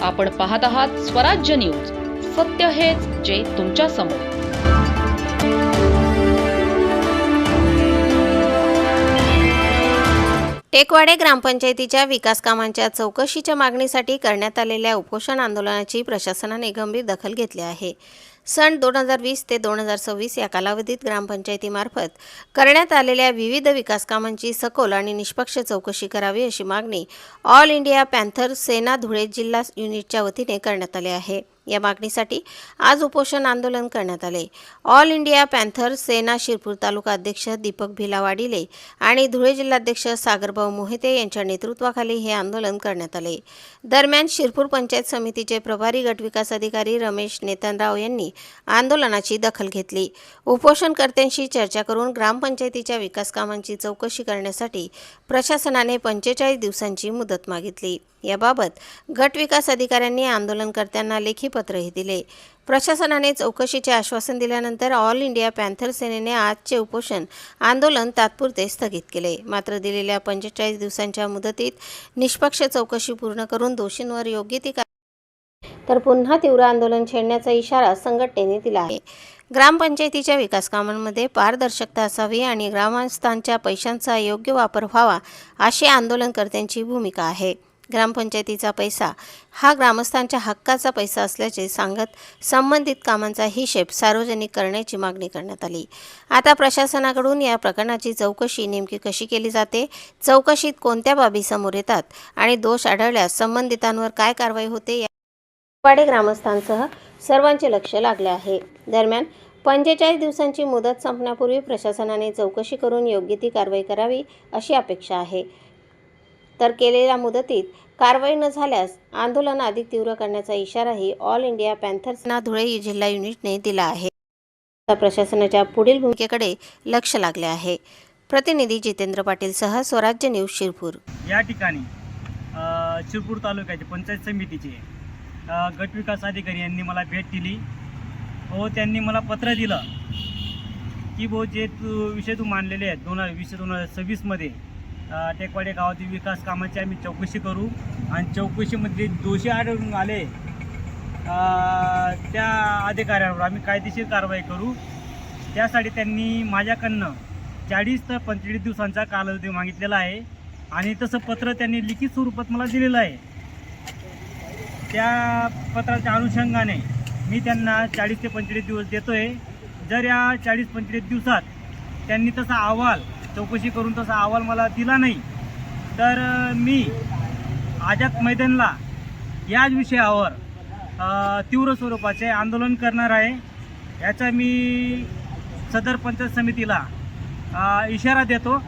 आपण पाहत आहात स्वराज्य न्यूज. सत्य हेच जे तुमच्या समोर. टेकवाडे ग्रामपंचायतीच्या विकास कामांच्या चौकशीच्या मागणीसाठी करण्यात आलेल्या उपोषण आंदोलनाची प्रशासनाने गंभीर दखल घेतली आहे. सन 2020 ते 2026 या कालावधीत ग्रामपंचायतीमार्फत करण्यात आलेल्या विविध विकास कामांची सखोल आणि निष्पक्ष चौकशी करावी अशी मागणी ऑल इंडिया पॅन्थर सेना धुळे जिल्हा युनिटच्या वतीने करण्यात आली आहे. या मागणीसाठी आज उपोषण आंदोलन करण्यात आले. ऑल इंडिया पॅन्थर सेना शिरपूर तालुका अध्यक्ष दीपक भिलावाडिले आणि धुळे जिल्हाध्यक्ष सागरभाऊ मोहिते यांच्या नेतृत्वाखाली हे आंदोलन करण्यात आले. दरम्यान शिरपूर पंचायत समितीचे प्रभारी गट विकास अधिकारी रमेश नेतनराव यांनी आंदोलनाची दखल घेतली. उपोषणकर्त्यांशी चर्चा करून ग्रामपंचायतीच्या विकास कामांची चौकशी करण्यासाठी प्रशासनाने 45 दिवसांची मुदत मागितली. याबाबत गट विकास अधिकाऱ्यांनी आंदोलनकर्त्यांना लेखी पत्रही दिले. प्रशासनाने चौकशीचे आश्वासन दिल्यानंतर ऑल इंडिया पॅन्थर सेनेने आजचे उपोषण आंदोलन तात्पुरते स्थगित केले. मात्र दिलेल्या 45 दिवसांच्या मुदतीत निष्पक्ष चौकशी पूर्ण करून दोषींवर योग्य ती तर पुन्हा तीव्र आंदोलन छेडण्याचा इशारा संघटनेने दिला आहे. ग्रामपंचायतीच्या विकास कामांमध्ये पारदर्शकता असावी आणि ग्रामस्थांच्या पैशांचा योग्य वापर व्हावा अशी आंदोलनकर्त्यांची भूमिका आहे. ग्रामपंचायतीचा पैसा हा ग्रामस्थांच्या हक्काचा पैसा असल्याचे सांगत संबंधित कामांचा हिशेब सार्वजनिक करण्याची मागणी करण्यात आली. आता प्रशासनाकडून या प्रकरणाची चौकशी नेमकी कशी केली जाते, चौकशीत कोणत्या बाबी समोर येतात आणि दोष आढळल्यास संबंधितांवर काय कारवाई होते याकडे ग्रामस्थांसह सर्वांचे लक्ष लागले आहे. दरम्यान 45 दिवसांची मुदत संपण्यापूर्वी प्रशासनाने चौकशी करून योग्य ती कारवाई करावी अशी अपेक्षा आहे. तर केलेल्या मुदतीत कारवाई न झाल्यास आंदोलन अधिक तीव्र करण्याचा इशाराही ऑल इंडिया पॅन्थर सेना धुळे जिल्हा युनिटने दिला आहे. प्रशासनाच्या पुढील भूमिकेकडे लक्ष लागले आहे. प्रतिनिधी जितेंद्र पाटील सह स्वराज्य न्यूज शिरपूर. या ठिकाणी शिरपूर तालुक्याचे पंचायत समितीचे गट विकास अधिकारी यांनी मला भेट दिली व त्यांनी मला पत्र दिलं की जे विषय तू मांडलेले आहेत 2026 मध्ये टेकवाडे गावातील विकास कामाची आम्ही चौकशी करू आणि चौकशीमध्ये दोषी आढळून आले त्या अधिकाऱ्यांवर आम्ही कायदेशीर कारवाई करू. त्यासाठी त्यांनी माझ्याकडनं 40 ते 45 दिवसांचा कालावधी मागितलेला आहे आणि तसं पत्र त्यांनी लिखित स्वरूपात मला दिलेलं आहे. त्या पत्राच्या अनुषंगाने मी त्यांना 40 ते 45 दिवस देतोय. जर या 40-45 दिवसात त्यांनी तसा अहवाल चौकशी करून तसा अहवाल मला दिला नाही तर मी आझाद मैदानला याच विषयावर तीव्र स्वरूपाचे आंदोलन करणार आहे. याचा मी सदर पंचायत समितीला इशारा देतो.